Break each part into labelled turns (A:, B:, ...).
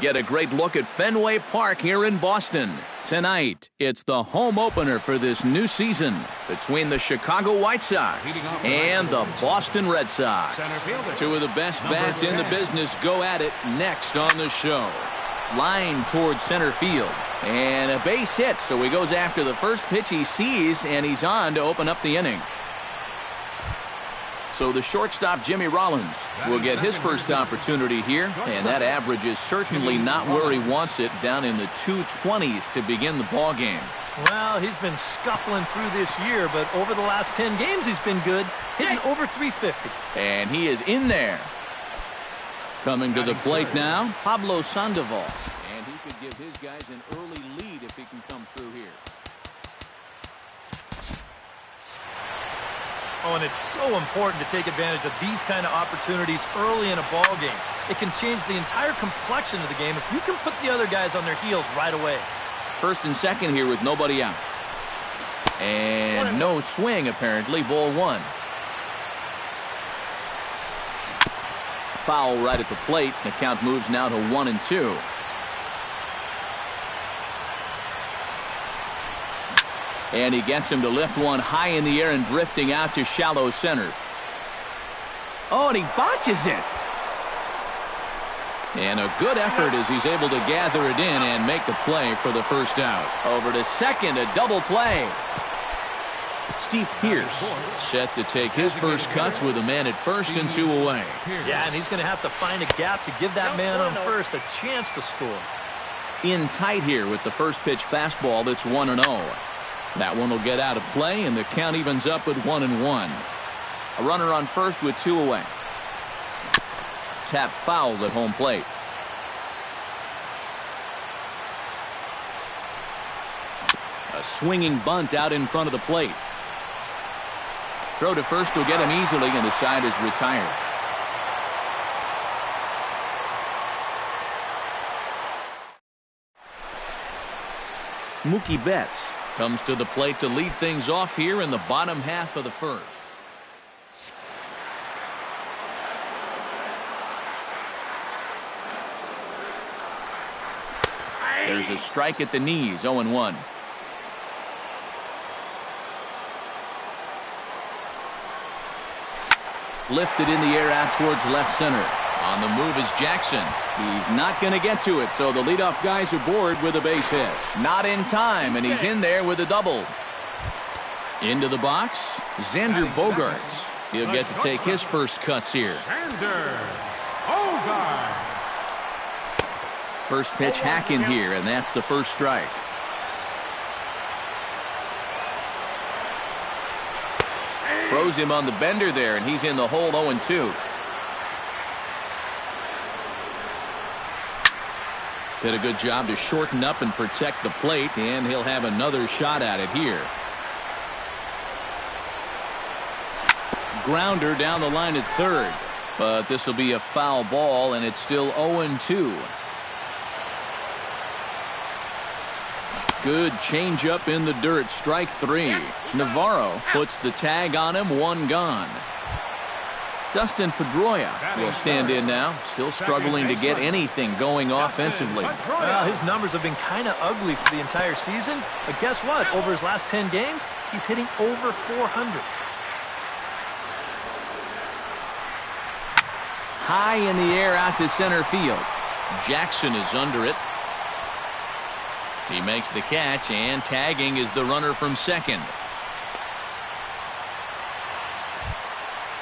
A: Get a great look at Fenway Park here in Boston. Tonight, it's the home opener for this new season between the Chicago White Sox and the Boston Red Sox. Two of the best bats in the business go at it next on the show. Line towards center field. And a base hit, so he goes after the first pitch he sees, and he's on to open up the inning. So the shortstop, Jimmy Rollins, will get his first opportunity here, and that average is certainly not where he wants it, down in the 220s to begin the ball game.
B: Well, he's been scuffling through this year, but over the last 10 games he's been good, hitting over 350.
A: And he is in there. Coming to the plate now, Pablo Sandoval. And he could give his guys an early lead if he can come through here.
B: Oh, and it's so important to take advantage of these kind of opportunities early in a ball game. It can change the entire complexion of the game if you can put the other guys on their heels right away.
A: First and second here with nobody out. And no swing, apparently. Ball one. Foul right at the plate. The count moves now to 1-2. And he gets him to lift one high in the air and drifting out to shallow center. Oh, and he botches it. And a good effort as he's able to gather it in and make the play for the first out. Over to second, a double play. Steve Pearce set to take his first cuts with a man at first and 2 away.
B: Yeah, and he's going to have to find a gap to give that man on first a chance to score.
A: In tight here with the first pitch fastball that's 1-0. That one will get out of play, and the count evens up at 1-1. A runner on first with 2 away. Tap fouled at home plate. A swinging bunt out in front of the plate. Throw to first will get him easily, and the side is retired. Mookie Betts comes to the plate to lead things off here in the bottom half of the first. There's a strike at the knees, 0-1. Lifted in the air out towards left center. On the move is Jackson. He's not going to get to it, so the leadoff guys are aboard with a base hit. Not in time, and he's in there with a double. Into the box, Xander Bogaerts. He'll get to take his first cuts here.
C: Xander Bogaerts.
A: First pitch hack in here, and that's the first strike. Throws him on the bender there, and he's in the hole 0-2. Did a good job to shorten up and protect the plate, and he'll have another shot at it here. Grounder down the line at third, but this will be a foul ball, and it's still 0-2. Good changeup in the dirt, strike 3. Navarro puts the tag on him, 1 gone. Dustin Pedroia will stand in now, still struggling to get anything going offensively.
B: Well, his numbers have been kind of ugly for the entire season, but guess what? Over his last 10 games, he's hitting over 400.
A: High in the air out to center field. Jackson is under it. He makes the catch, and tagging is the runner from second.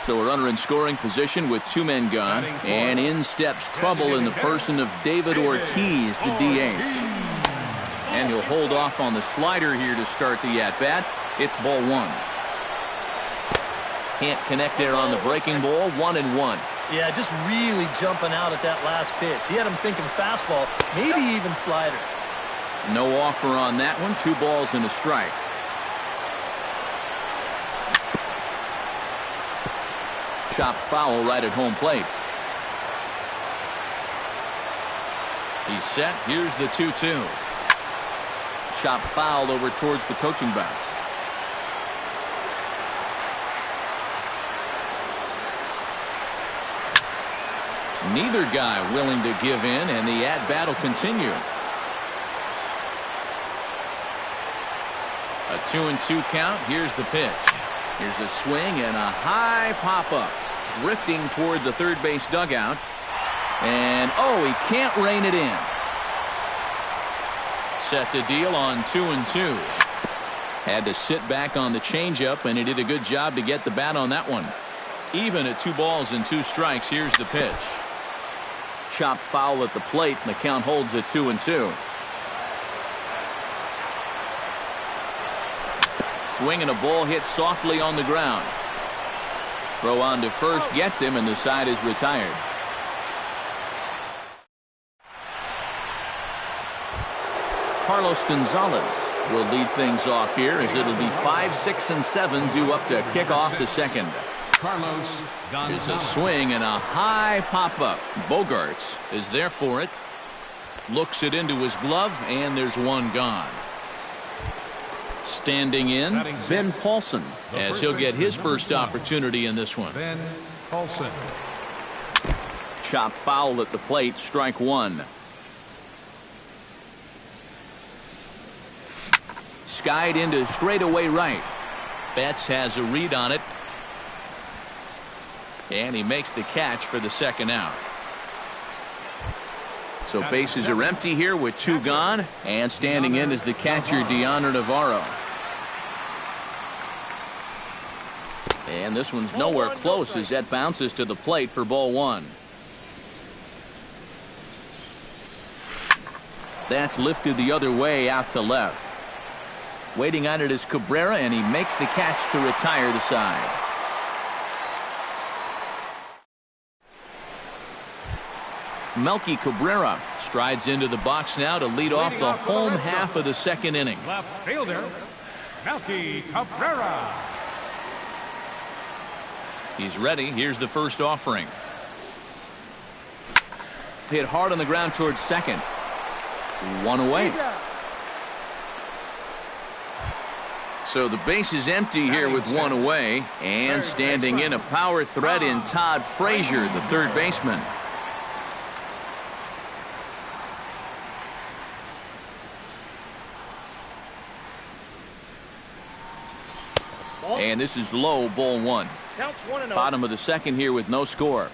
A: So a runner in scoring position with 2 men gone, and in steps trouble in the person of David Ortiz, the DH. And he'll hold off on the slider here to start the at-bat. It's ball 1. Can't connect there on the breaking ball, 1-1.
B: Yeah, just really jumping out at that last pitch. He had him thinking fastball, maybe even slider.
A: No offer on that one. 2 balls and a strike. Chop foul right at home plate. He's set. Here's the 2-2. Chop foul over towards the coaching box. Neither guy willing to give in, and the at-bat will continue. A 2-2 count. Here's the pitch. Here's a swing and a high pop-up. Drifting toward the third base dugout. And, oh, he can't rein it in. Set to deal on 2-2. Had to sit back on the changeup, and he did a good job to get the bat on that one. Even at 2 balls and 2 strikes. Here's the pitch. Chopped foul at the plate, and the count holds at 2-2. Swing and a ball hit softly on the ground. Throw on to first gets him, and the side is retired. Carlos Gonzalez will lead things off here, as it'll be 5, 6, and 7 due up to kick off the second.
C: Carlos
A: There's a swing and a high pop-up. Bogarts is there for it. Looks it into his glove, and there's one gone. Standing in, Ben Paulson, as he'll get his first opportunity in this one.
C: Ben Paulson.
A: Chop foul at the plate, strike 1. Skied into straightaway right. Betts has a read on it. And he makes the catch for the second out. So bases are empty here with 2 gone. And standing in is the catcher, Deoner Navarro. And this one's nowhere close as that bounces to the plate for ball 1. That's lifted the other way out to left. Waiting on it is Cabrera, and he makes the catch to retire the side. Melky Cabrera strides into the box now to lead off the home half of the second inning.
C: Left fielder, Melky Cabrera.
A: He's ready. Here's the first offering. Hit hard on the ground towards second. 1 away. So the base is empty here with 1 away. And standing in, a power threat in Todd Frazier, the third baseman. And this is low, ball 1. Bottom of the second here with no score.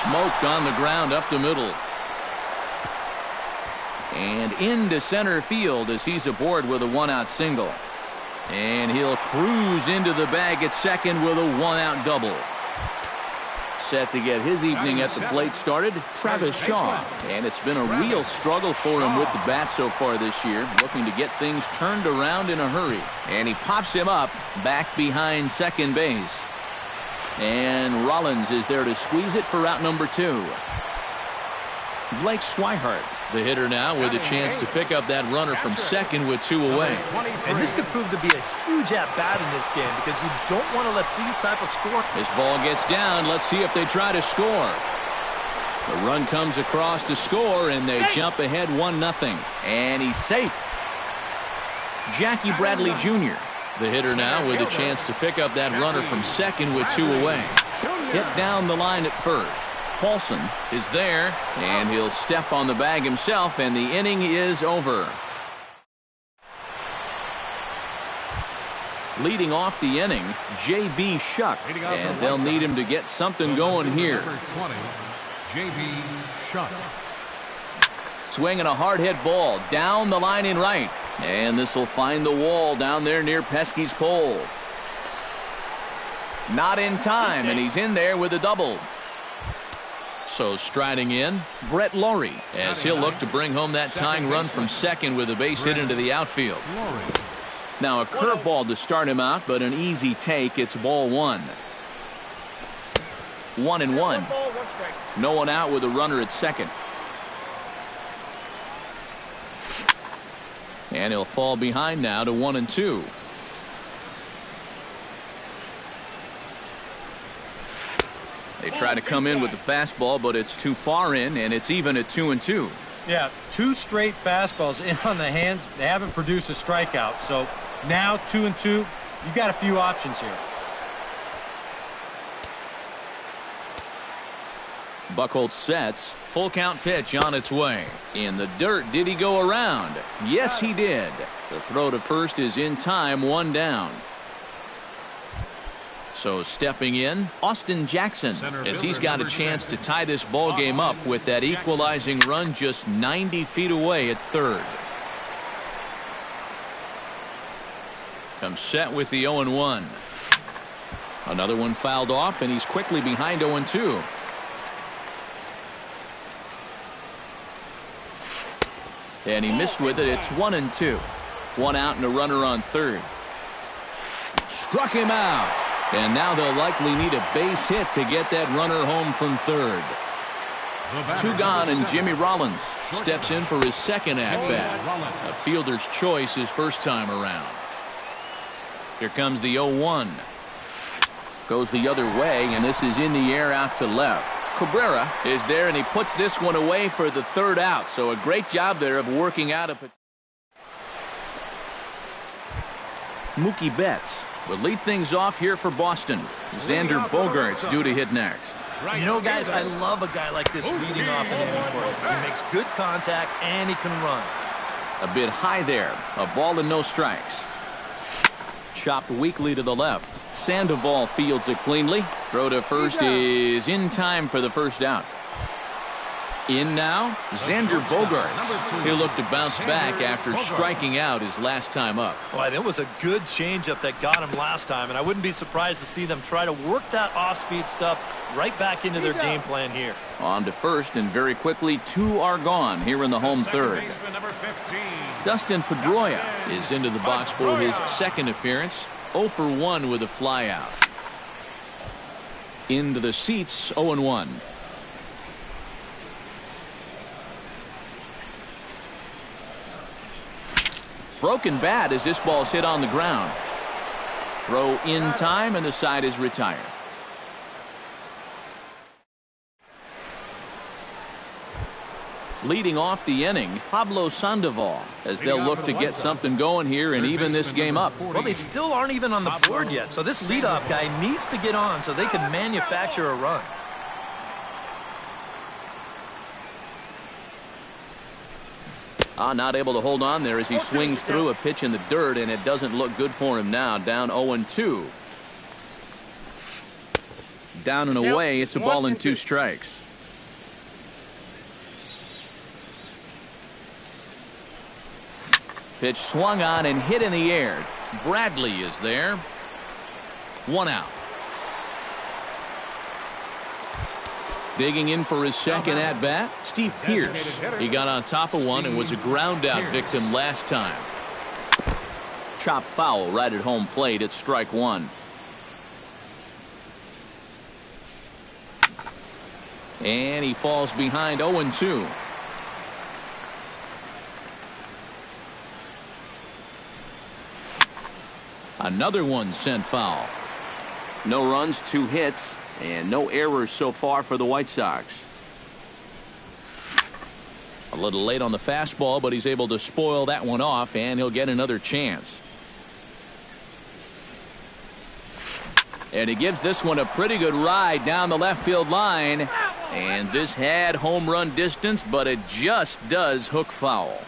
A: Smoked on the ground up the middle. And into center field as he's aboard with a 1-out single. And he'll cruise into the bag at second with a 1-out double. Set to get his evening at the plate started, Travis Shaw. And it's been a real struggle for him with the bat so far this year, looking to get things turned around in a hurry. And he pops him up back behind second base. And Rollins is there to squeeze it for out number 2. Blake Swihart, the hitter now, with a chance to pick up that runner from second with 2 away.
B: And this could prove to be a huge at-bat in this game, because you don't want to let these type of score.
A: This ball gets down. Let's see if they try to score. The run comes across to score, and they jump ahead 1-0. And he's safe. Jackie Bradley Jr., the hitter now, with a chance to pick up that runner from second with 2 away. Hit down the line at first. Paulson is there, and he'll step on the bag himself, and the inning is over. Leading off the inning, J.B. Shuck, and they'll need him to get something going here.
C: Number 20, J.B. Shuck.
A: Swinging a hard hit ball down the line in right, and this will find the wall down there near Pesky's pole. Not in time, and he's in there with a double. So striding in, Brett Laurie, as he'll look to bring home that tying run from second with a base hit into the outfield. Now a curveball to start him out, but an easy take. It's ball 1. 1-1. No one out with a runner at second. And he'll fall behind now to 1-2. They try to come in with the fastball, but it's too far in, and it's even at 2-2.
D: Yeah, 2 straight fastballs in on the hands. They haven't produced a strikeout. So now 2-2.
B: You got a few options here.
A: Buchholz sets. Full count pitch on its way. In the dirt, did he go around? Yes, he did. The throw to first is in time, 1 down. So stepping in, Austin Jackson, as he's got a chance to tie this ball game up with that equalizing run just 90 feet away at third. Comes set with the 0-1. Another one fouled off, and he's quickly behind 0-2. And he missed with it. It's 1-2. 1 out and a runner on third. Struck him out. And now they'll likely need a base hit to get that runner home from third. 2 gone, and Jimmy Rollins steps in for his second at-bat. A fielder's choice his first time around. Here comes the 0-1. Goes the other way, and this is in the air out to left. Cabrera is there, and he puts this one away for the third out. So a great job there of working out Mookie Betts will lead things off here for Boston. Xander Bogaerts due to hit next.
B: You know, guys, I love a guy like this leading off an inning for you. He makes good contact, and he can run.
A: A bit high there. A ball and no strikes. Chopped weakly to the left. Sandoval fields it cleanly. Throw to first is in time for the first out. In now, Xander Bogaerts. He'll look to bounce back after striking out his last time up.
B: Boy, that was a good changeup that got him last time, and I wouldn't be surprised to see them try to work that off-speed stuff right back into their game plan here.
A: On to first, and very quickly 2 are gone here in the home third. Dustin Pedroia is into the box for his second appearance. 0 for 1 with a flyout. Into the seats, 0-1. Broken bat as this ball's hit on the ground. Throw in time, and the side is retired. Leading off the inning, Pablo Sandoval, as they'll look to get something going here and even this game up.
B: Well, they still aren't even on the board yet, so this leadoff guy needs to get on so they can manufacture a run.
A: Not able to hold on there as he swings through a pitch in the dirt, and it doesn't look good for him now. Down 0-2. Down and away, it's a ball and 2 strikes. Pitch swung on and hit in the air. Bradley is there. 1 out. Digging in for his second at-bat, Steve Pearce. He got on top of one and was a ground-out victim last time. Chop foul right at home plate at strike 1. And he falls behind 0-2. Another one sent foul. No runs, 2 hits, and no errors so far for the White Sox. A little late on the fastball, but he's able to spoil that one off, and he'll get another chance. And he gives this one a pretty good ride down the left field line. And this had home run distance, but it just does hook foul.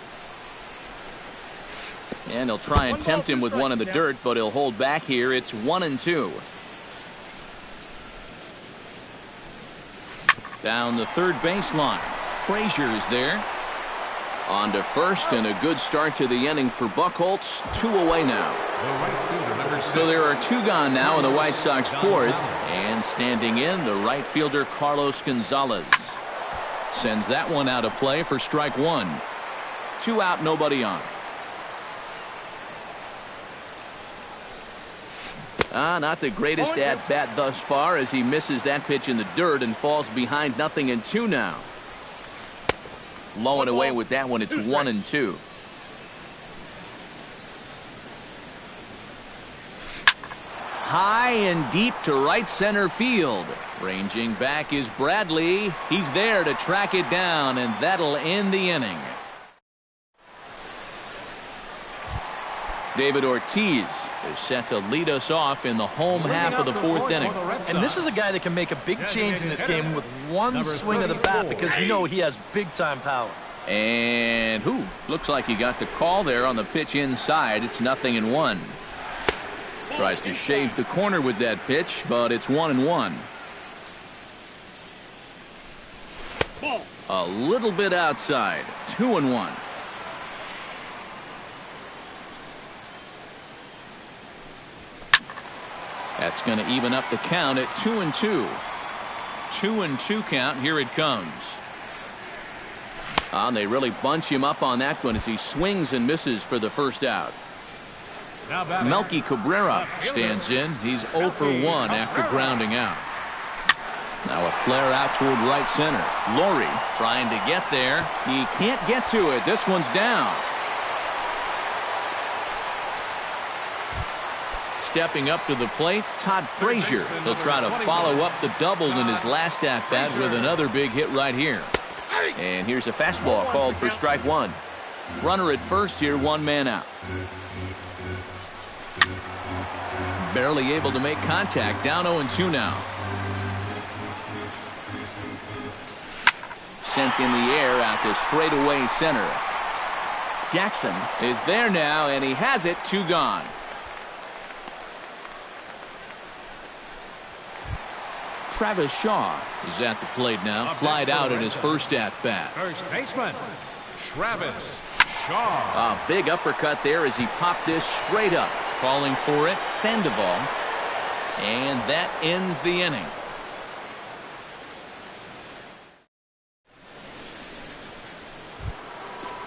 A: And he'll try and tempt him with one in the dirt, but he'll hold back here. It's 1-2. Down the third baseline. Frazier is there. On to first, and a good start to the inning for Buchholz. 2 away now. So there are 2 gone now in the White Sox fourth. And standing in, the right fielder Carlos Gonzalez. Sends that one out of play for strike 1. 2 out, nobody on. Not the greatest at-bat thus far as he misses that pitch in the dirt and falls behind 0-2 now. Low and away with that one. It's 1-2. High and deep to right center field. Ranging back is Bradley. He's there to track it down, and that'll end the inning. David Ortiz is set to lead us off in the home half of the fourth inning.
B: And this is a guy that can make a big change in this game with one swing of the bat because you know he has big-time power.
A: And looks like he got the call there on the pitch inside. It's 0-1. Tries to shave the corner with that pitch, but it's 1-1. A little bit outside. 2-1. That's going to even up the count at 2-2. 2-2 count. Here it comes. They really bunch him up on that one as he swings and misses for the first out. Melky Cabrera stands in. He's 0 for 1 after grounding out. Now a flare out toward right center. Laurie trying to get there. He can't get to it. This one's down. Stepping up to the plate, Todd Frazier. He'll try to follow up the double in his last at-bat with another big hit right here. And here's a fastball called for strike one. Runner at first here, one man out. Barely able to make contact, down 0-2 now. Sent in the air out to straightaway center. Jackson is there now, and he has it, 2 gone. Travis Shaw is at the plate now, flied out in his first at-bat.
C: First baseman, Travis Shaw.
A: A big uppercut there as he popped this straight up. Calling for it, Sandoval. And that ends the inning.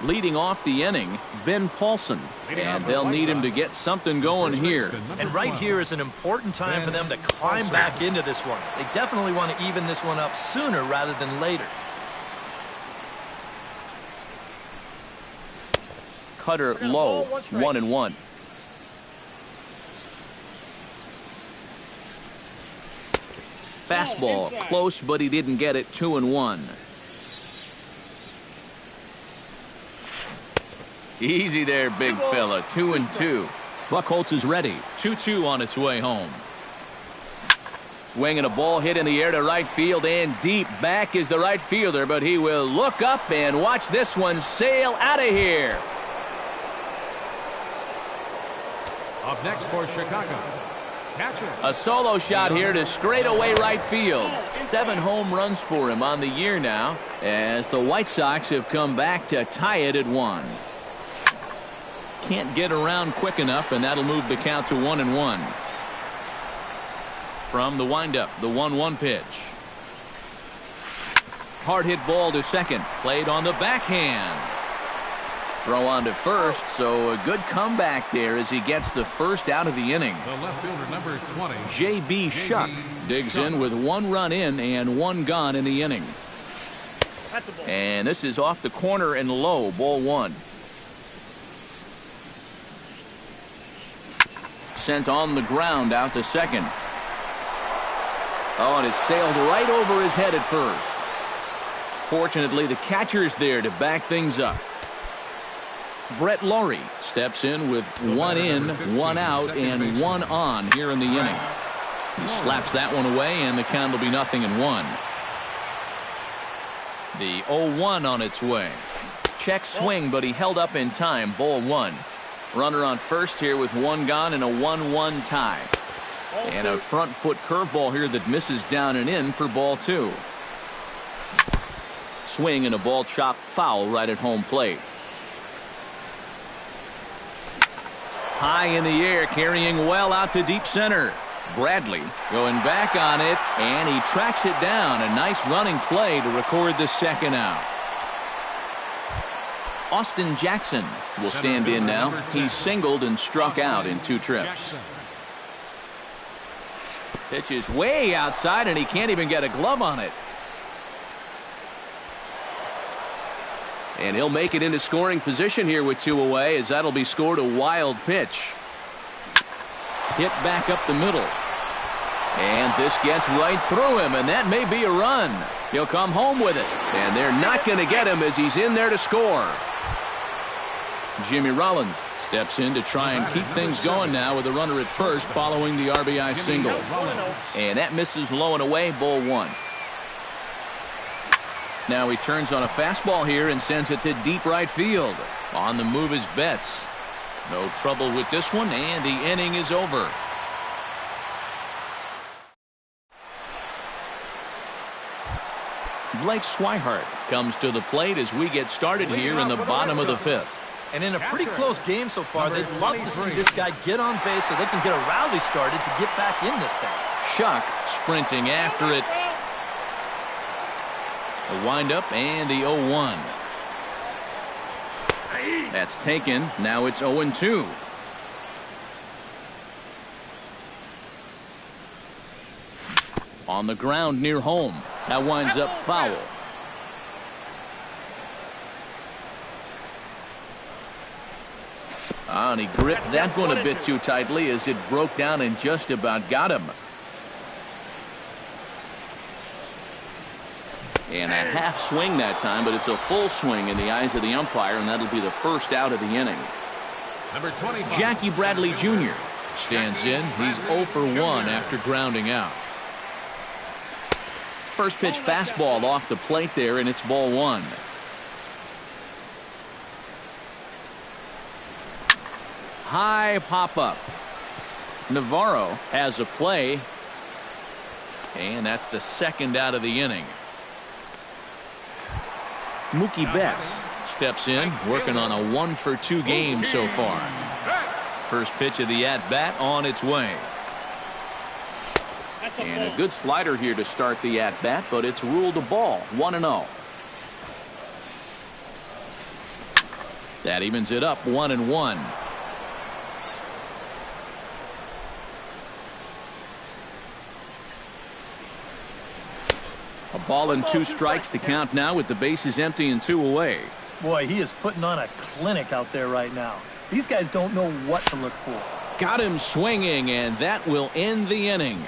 A: Leading off the inning, Ben Paulson. And they'll need him to get something going here.
B: And right here is an important time for them to climb back into this one. They definitely want to even this one up sooner rather than later.
A: Cutter low, 1-1. Fastball close, but he didn't get it. 2-1. Easy there, big fella. 2-2. Buchholz is ready. 2-2 on its way home. Swinging a ball hit in the air to right field and deep. Back is the right fielder, but he will look up and watch this one sail out of here.
C: Up next for Chicago, catcher.
A: A solo shot here to straightaway right field. 7 home runs for him on the year now, as the White Sox have come back to tie it at 1. Can't get around quick enough, and that'll move the count to 1-1. From the windup, the 1-1 pitch. Hard hit ball to second, played on the backhand. Throw on to first, so a good comeback there as he gets the first out of the inning.
C: The left fielder, number 20.
A: J.B. Shuck digs in with 1 run in and 1 gone in the inning. And this is off the corner and low, ball 1. Sent on the ground out to second. Oh, and it sailed right over his head at first. Fortunately, the catcher's there to back things up. Brett Laurie steps in with 1 in, 1 out, and 1 on here in the inning. He slaps that one away, and the count will be 0-1. The 0-1 on its way. Check swing, but he held up in time. Ball 1. Runner on first here with 1 gone and a 1-1 tie. And a front foot curveball here that misses down and in for ball 2. Swing and a ball chopped foul right at home plate. High in the air, carrying well out to deep center. Bradley going back on it, and he tracks it down. A nice running play to record the second out. Austin Jackson will stand in now. He singled and struck out in 2 trips. Pitch is way outside, and he can't even get a glove on it. And he'll make it into scoring position here with 2 away, as that'll be scored a wild pitch. Hit back up the middle. And this gets right through him, and that may be a run. He'll come home with it, and they're not going to get him as he's in there to score. Jimmy Rollins steps in to try and keep things going now with a runner at first following the RBI single. And that misses low and away, ball one. Now he turns on a fastball here and sends it to deep right field. On the move is Betts. No trouble with this one, and the inning is over. Blake Swihart comes to the plate as we get started here in the bottom of the fifth.
B: And in a pretty close game so far, they'd love to see this guy get on base so they can get a rally started to get back in this thing.
A: Shuck sprinting after it. A windup and the 0-1. That's taken. Now it's 0-2. On the ground near home. That winds up foul. And he gripped that one a bit too tightly as it broke down and just about got him. And a half swing that time, but it's a full swing in the eyes of the umpire, and that'll be the first out of the inning.
C: Number 20,
A: Jackie Bradley Jr. stands in. He's 0 for 1 after grounding out. First pitch fastball off the plate there, and it's ball one. High pop-up. Navarro has a play, and that's the second out of the inning. Mookie Betts steps in, working on a 1 for 2 game so far. First pitch of the at-bat on its way. And a good slider here to start the at-bat, but it's ruled a ball, 1-0. That evens it up, 1-1. A ball and 2 strikes, the count now with the bases empty and 2 away.
B: Boy, he is putting on a clinic out there right now. These guys don't know what to look for.
A: Got him swinging, and that will end the inning.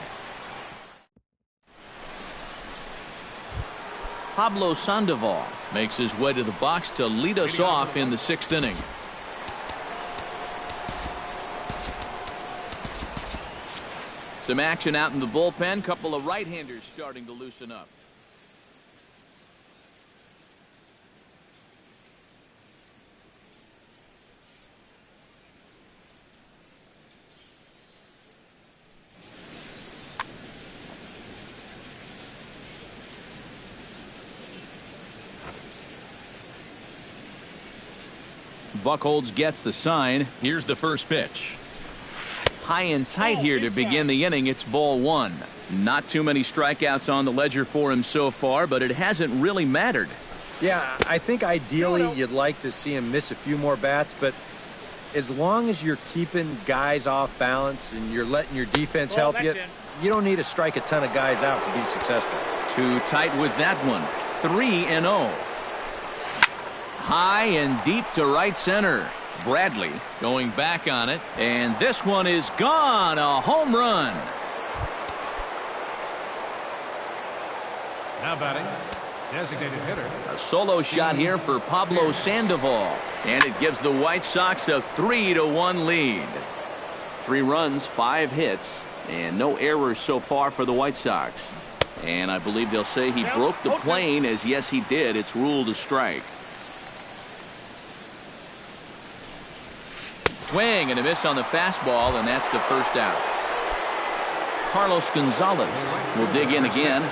A: Pablo Sandoval makes his way to the box to lead us off in the 6th inning. Some action out in the bullpen. Couple of right-handers starting to loosen up. Buchholz gets the sign. Here's the first pitch. High and tight here to begin the inning. It's ball one. Not too many strikeouts on the ledger for him so far, but it hasn't really mattered.
D: Yeah, I think ideally you'd like to see him miss a few more bats, but as long as you're keeping guys off balance and you're letting your defense help you, you don't need to strike a ton of guys out to be successful.
A: Too tight with that one. 3-0. High and deep to right center. Bradley going back on it, and this one is gone. A home run.
C: now batting, designated hitter.
A: A solo shot here for Pablo Sandoval, and it gives the White Sox a 3-1 lead. 3 runs, 5 hits, and no errors so far for the White Sox. And I believe they'll say he broke the plane, as yes he did. It's ruled a strike. Swing and a miss on the fastball, and that's the first out. Carlos Gonzalez will dig in again.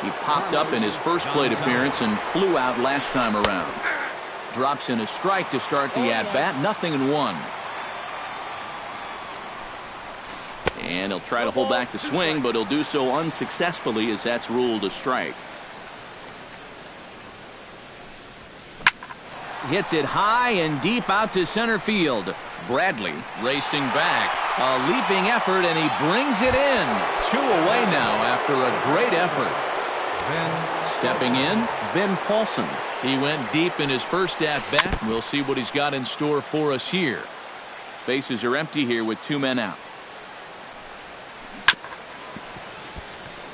A: He popped up in his first plate appearance and flew out last time around. Drops in a strike to start the at-bat. 0-1. And he'll try to hold back the swing, but he'll do so unsuccessfully, as that's ruled a strike. Hits it high and deep out to center field. Bradley racing back. A leaping effort, and he brings it in. 2 away now after a great effort. Stepping in, Ben Paulson. He went deep in his first at-bat. We'll see what he's got in store for us here. Bases are empty here with 2 men out.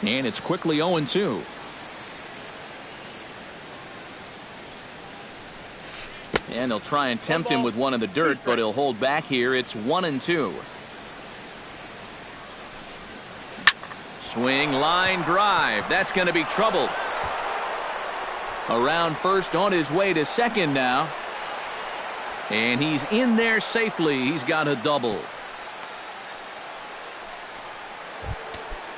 A: And it's quickly 0-2. And he'll try and tempt him with one in the dirt, but he'll hold back here. It's 1-2. Swing, line drive. That's going to be trouble. Around first, on his way to second now. And he's in there safely. He's got a double.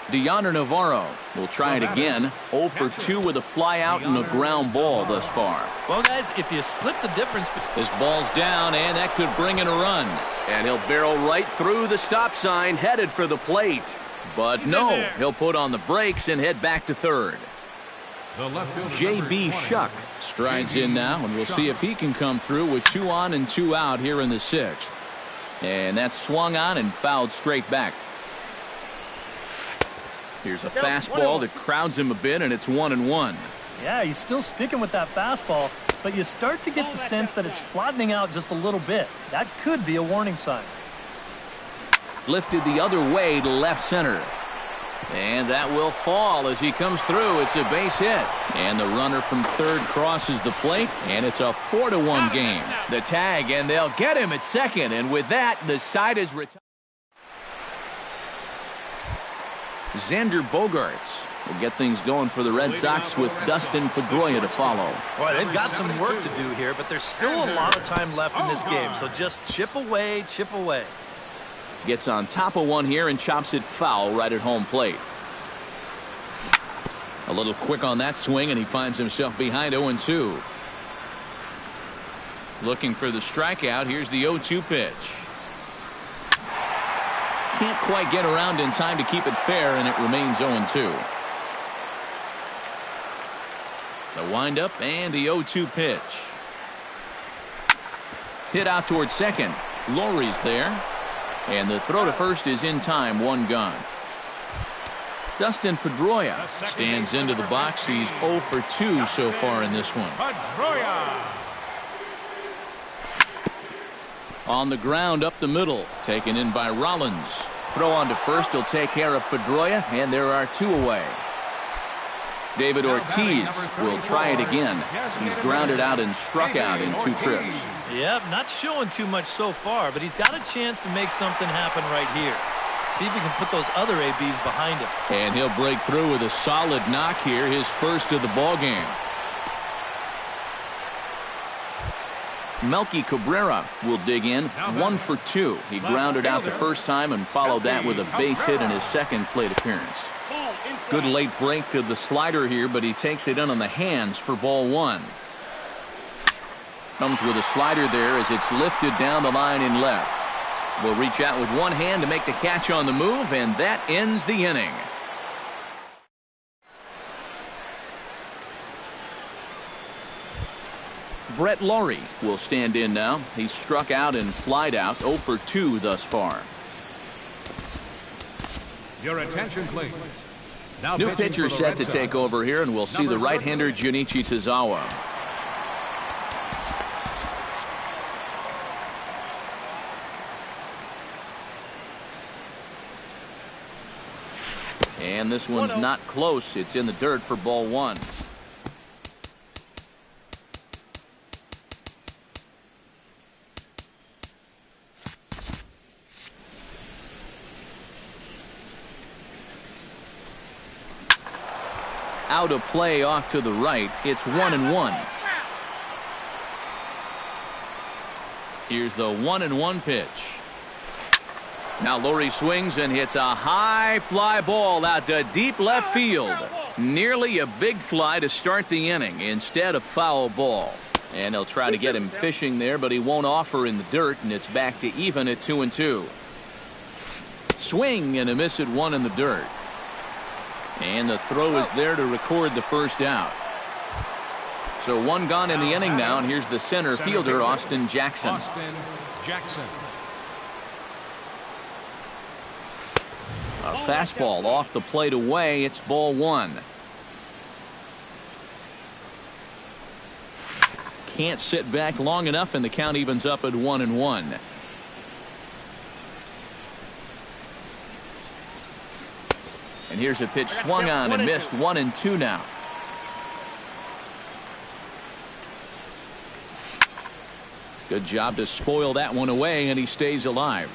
A: Deoner Navarro will try it again. 0 for 2 with a fly out and a ground ball thus far.
B: Well, guys, if you split the difference.
A: This ball's down, and that could bring in a run. And he'll barrel right through the stop sign, headed for the plate. But no, he'll put on the brakes and head back to third. J.B. Shuck strides in now, and we'll see if he can come through with 2 on and 2 out here in the 6th. And that's swung on and fouled straight back. Here's a fastball that crowds him a bit, and it's 1-1.
B: Yeah, he's still sticking with that fastball, but you start to get the sense that it's flattening out just a little bit. That could be a warning sign.
A: Lifted the other way to left center. And that will fall as he comes through. It's a base hit. And the runner from third crosses the plate, and it's a 4-1 game. The tag, and they'll get him at second. And with that, the side is retired. Xander Bogaerts will get things going for the Red Sox with Dustin Pedroia to follow.
B: Boy, they've got some work to do here, but there's still a lot of time left in this game. So just chip away, chip away.
A: Gets on top of one here and chops it foul right at home plate. A little quick on that swing, and he finds himself behind 0-2. Looking for the strikeout. Here's the 0-2 pitch. Can't quite get around in time to keep it fair, and it remains 0-2. The windup and the 0-2 pitch. Hit out towards second. Lowry's there. And the throw to first is in time, 1 gone. Dustin Pedroia stands into the box. He's 0 for 2 so far in this one. On the ground up the middle, taken in by Rollins. Throw on to first will take care of Pedroia, and there are 2 away. David Ortiz will try it again. He's grounded out and struck out in 2 trips.
B: Yep, not showing too much so far, but he's got a chance to make something happen right here. See if he can put those other ABs behind him.
A: And he'll break through with a solid knock here, his first of the ball game. Melky Cabrera will dig in, 1 for 2. He grounded out the first time and followed that with a base hit in his second plate appearance. Good late break to the slider here, but he takes it in on the hands for ball 1. Comes with a slider there as it's lifted down the line in left. Will reach out with one hand to make the catch on the move, and that ends the inning. Brett Lawrie will stand in now. He's struck out and flied out, 0 for 2 thus far.
C: Your attention, please. Now
A: new pitcher set to take over here, and we'll see the right-hander Junichi Tozawa. And this one's not close. It's in the dirt for ball 1. Out of play off to the right. It's 1-1. Here's the 1-1 pitch. Now Lawrie swings and hits a high fly ball out to deep left field. Nearly a big fly to start the inning instead of foul ball. And they'll try to get him fishing there, but he won't offer in the dirt, and it's back to even at 2-2. Swing and a miss at 1 in the dirt. And the throw is there to record the first out. So 1 gone in the inning now, and here's the center fielder, Austin Jackson. A fastball off the plate away. It's ball 1. Can't sit back long enough, and the count evens up at 1-1. And here's a pitch swung on and missed, 1-2 now. Good job to spoil that one away, and he stays alive.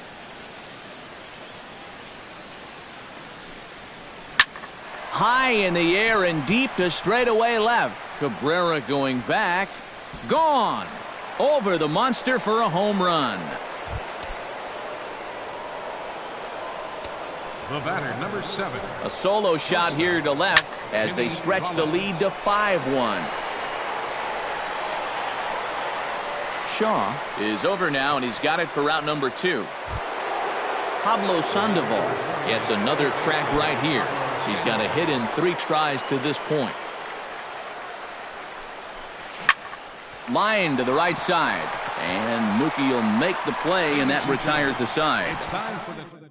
A: High in the air and deep to straightaway left. Cabrera going back. Gone. Over the monster for a home run.
C: The batter, number 7.
A: A solo shot here to left as they stretch the lead to 5-1. Shaw is over now, and he's got it for out number 2. Pablo Sandoval gets another crack right here. He's got a hit in 3 tries to this point. Line to the right side, and Mookie will make the play, and that retires the side.
C: It's time for the...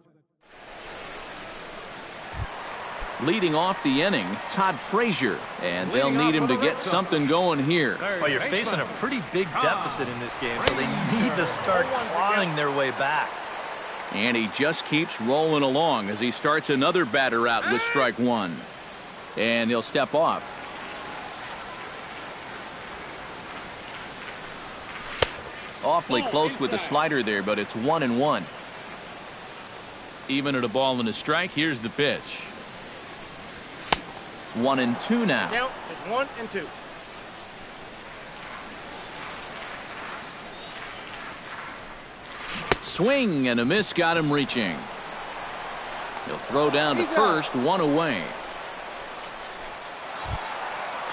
A: Leading off the inning, Todd Frazier, and they'll need him to get something going here.
B: Well, you're facing a pretty big deficit in this game, so they need to start clawing their way back.
A: And he just keeps rolling along as he starts another batter out with strike 1. And he'll step off. Awfully close with the slider there, but it's 1-1. Even at a ball and a strike, here's the pitch. 1-2 now.
E: Count is 1-2.
A: Swing and a miss got him reaching. He'll throw down to first, 1 away.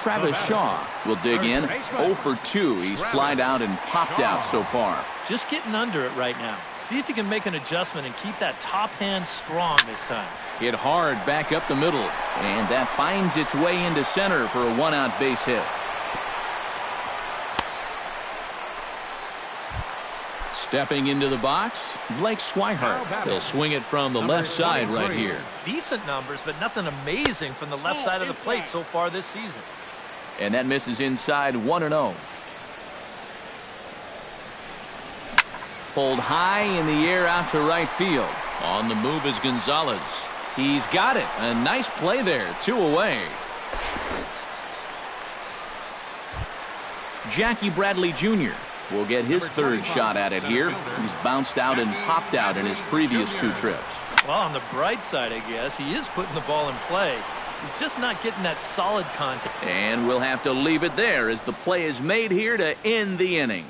A: Travis Shaw will dig in. 0 for 2. He's flied out and popped out so far.
B: Just getting under it right now. See if he can make an adjustment and keep that top hand strong this time.
A: Hit hard back up the middle, and that finds its way into center for a 1-out base hit. Stepping into the box, Blake Swihart. He'll swing it from the left side right here.
B: Decent numbers, but nothing amazing from the left side of the plate so far this season.
A: And that misses inside, 1-0. Pulled high in the air out to right field. On the move is Gonzalez. He's got it. A nice play there. 2 away. Jackie Bradley Jr. will get his 3rd shot at it here. He's bounced out and popped out in his previous 2 trips.
B: Well, on the bright side, I guess, he is putting the ball in play. He's just not getting that solid contact.
A: And we'll have to leave it there as the play is made here to end the inning.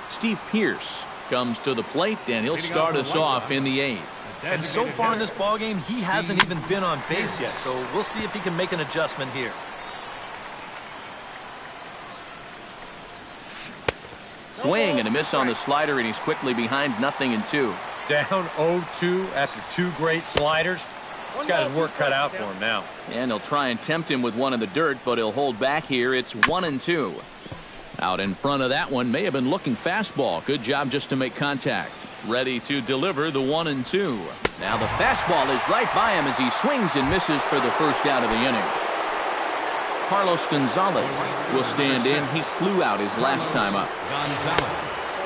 A: Steve Pearce comes to the plate, and he'll start us off in the 8th.
B: And so far in this ballgame, he hasn't even been on base yet, so we'll see if he can make an adjustment here.
A: Swing and a miss on the slider, and he's quickly behind 0-2.
D: Down 0-2 after 2 great sliders. He's got his work cut out for him now.
A: And he'll try and tempt him with one in the dirt, but he'll hold back here. It's 1-2. Out in front of that one, may have been looking fastball. Good job just to make contact. Ready to deliver the 1-2. Now the fastball is right by him as he swings and misses for the first out of the inning. Carlos Gonzalez will stand in. He flew out his last time up.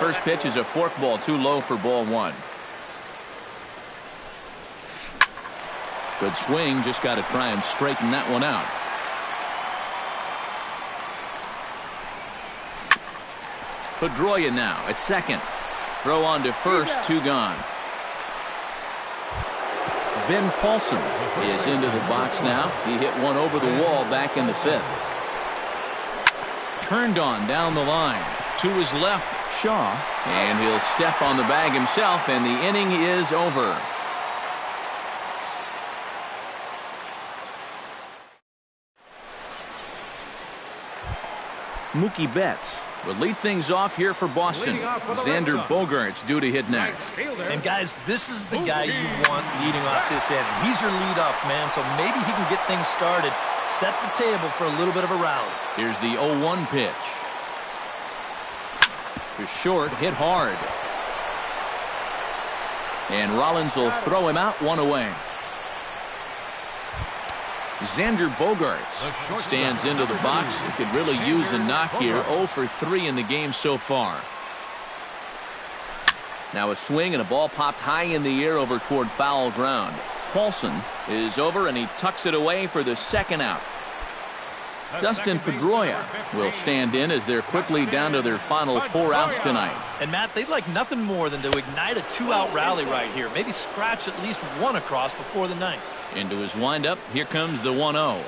A: First pitch is a forkball too low for ball 1. Good swing. Just got to try and straighten that one out. Pedroia now at second. Throw on to first. 2 gone. Ben Paulson is into the box now. He hit one over the wall back in the 5th. Turned on down the line. To his left, Shaw. And he'll step on the bag himself, and the inning is over. Mookie Betts will lead things off here for Boston. Xander Bogaerts due to hit next.
B: And guys, this is the guy you want leading off this end. He's your leadoff man, so maybe he can get things started, set the table for a little bit of a rally.
A: Here's the 0-1 pitch. To short, hit hard. And Rollins will throw him out, 1 away. Xander Bogaerts stands into the box. He could really use a knock here. 0 for 3 in the game so far. Now a swing and a ball popped high in the air over toward foul ground. Paulson is over and he tucks it away for the 2nd out. Dustin Pedroia will stand in as they're quickly down to their final 4 outs tonight.
B: And, Matt, they'd like nothing more than to ignite a 2-out rally right here. Maybe scratch at least one across before the ninth.
A: Into his windup, here comes the 1-0.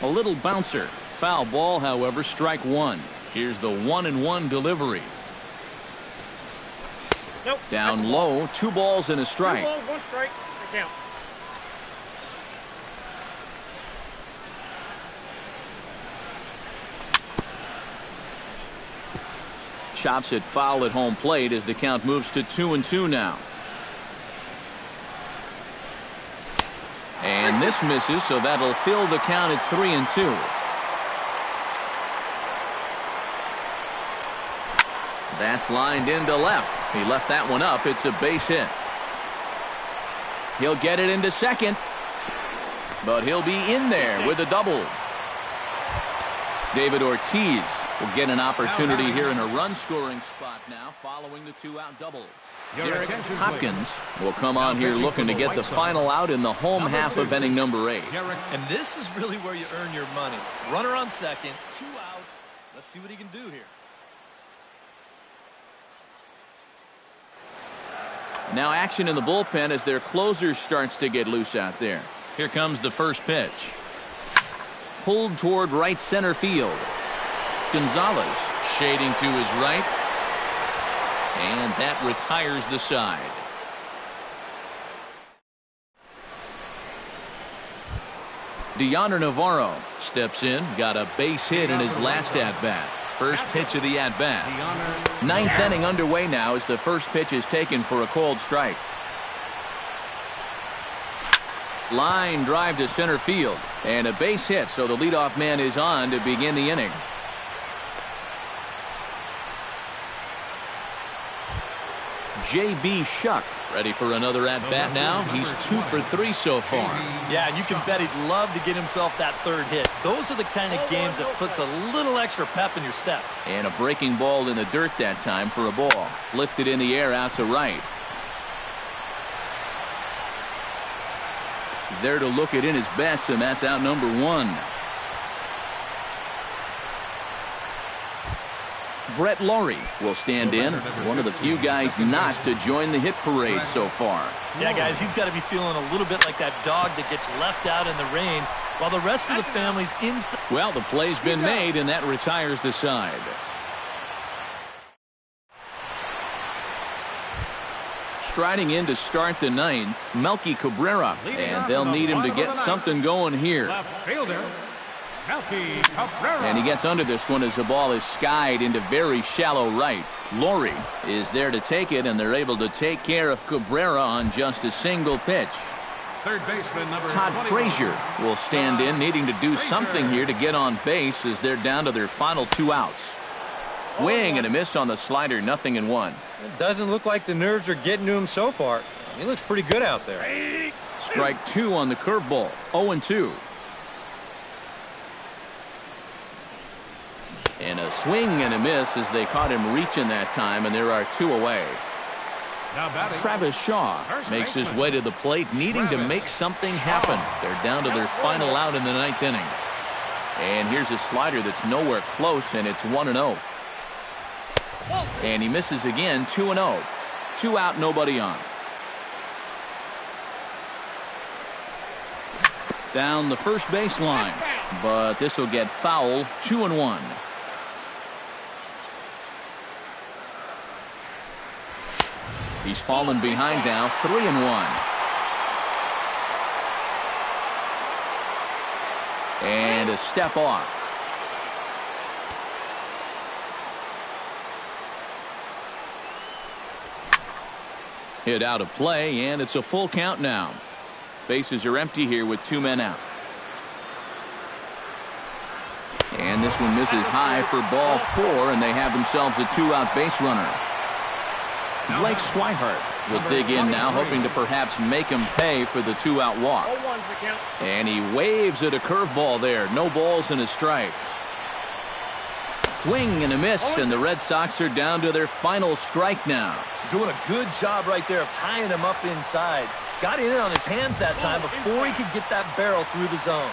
A: A little bouncer. Foul ball, however, strike one. Here's the 1-1 delivery.
E: Nope.
A: Down low, 2 balls and a strike.
E: 2 balls, 1 strike. They count.
A: Chops it foul at home plate as the count moves to 2-2 now. And this misses, so that'll fill the count at 3-2. That's lined into left. He left that one up. It's a base hit. He'll get it into second, but he'll be in there with a double. David Ortiz will get an opportunity here in a run-scoring spot now following the 2-out double. Derek Hopkins will come on here looking to get the final out in the home half of inning number 8.
B: And this is really where you earn your money. Runner on second, 2 outs. Let's see what he can do here.
A: Now action in the bullpen as their closer starts to get loose out there. Here comes the first pitch. Pulled toward right center field. Gonzalez shading to his right. And that retires the side. Deoner Navarro steps in. Got a base hit in his last at-bat. First pitch of the at-bat. 9th inning underway now as the first pitch is taken for a called strike. Line drive to center field. And a base hit, so the leadoff man is on to begin the inning. J.B. Shuck ready for another at-bat now. He's 2 for 3 so far.
B: Yeah, and you can bet he'd love to get himself that third hit. Those are the kind of games that puts a little extra pep in your step.
A: And a breaking ball in the dirt that time for a ball. Lifted in the air out to right. There to look it in his bets, and that's out number 1. Brett Laurie will stand in, one of the few guys not to join the hit parade so far.
B: Yeah, guys, he's got to be feeling a little bit like that dog that gets left out in the rain while the rest of the family's inside.
A: Well, the play's been made, and that retires the side. Striding in to start the 9th, Melky Cabrera, and they'll need him to get something going here.
C: Left fielder, Melky Cabrera.
A: And he gets under this one as the ball is skied into very shallow right. Laurie is there to take it, and they're able to take care of Cabrera on just a single pitch.
C: Third baseman number
A: Todd
C: 21.
A: Frazier will stand in, needing to do something here to get on base as they're down to their final 2 outs. Swing and a miss on the slider, 0-1.
D: It doesn't look like the nerves are getting to him so far. He looks pretty good out there.
A: Strike 2 on the curveball, 0-2. And a swing and a miss as they caught him reaching that time, and there are 2 away.
C: Now batting,
A: Travis Shaw makes his way to the plate, needing to make something happen. They're down to their final out in the 9th inning. And here's a slider that's nowhere close, and it's 1-0. And he misses again, 2-0. 2 out, nobody on. Down the first baseline, but this will get foul, 2-1. He's fallen behind now, 3-1. And a step off. Hit out of play, and it's a full count now. Bases are empty here with 2 men out. And this one misses high for ball 4, and they have themselves a 2-out base runner. Blake Swihart will dig in now, hoping to perhaps make him pay for the 2-out walk. And he waves at a curveball there. No balls and a strike. Swing and a miss, and the Red Sox are down to their final strike now.
B: Doing a good job right there of tying him up inside. Got in on his hands that time before he could get that barrel through the zone.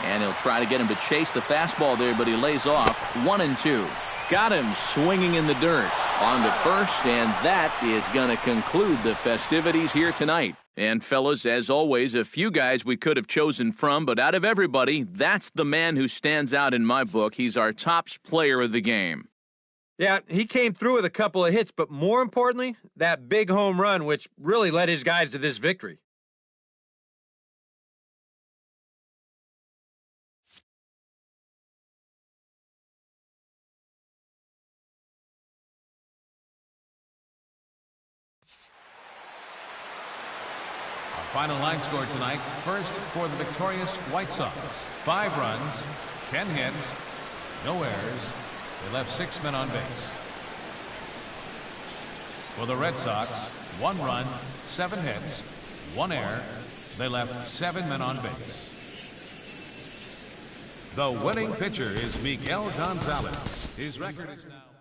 A: And he'll try to get him to chase the fastball there, but he lays off. 1-2. Got him swinging in the dirt. On to first, and that is going to conclude the festivities here tonight. And fellas, as always, a few guys we could have chosen from, but out of everybody, that's the man who stands out in my book. He's our top player of the game.
D: Yeah, he came through with a couple of hits, but more importantly, that big home run, which really led his guys to this victory.
C: Final line score tonight. First for the victorious White Sox. 5 runs, 10 hits, no errors. They left 6 men on base. For the Red Sox, 1 run, 7 hits, 1 error. They left 7 men on base. The winning pitcher is Miguel Gonzalez. His record is now...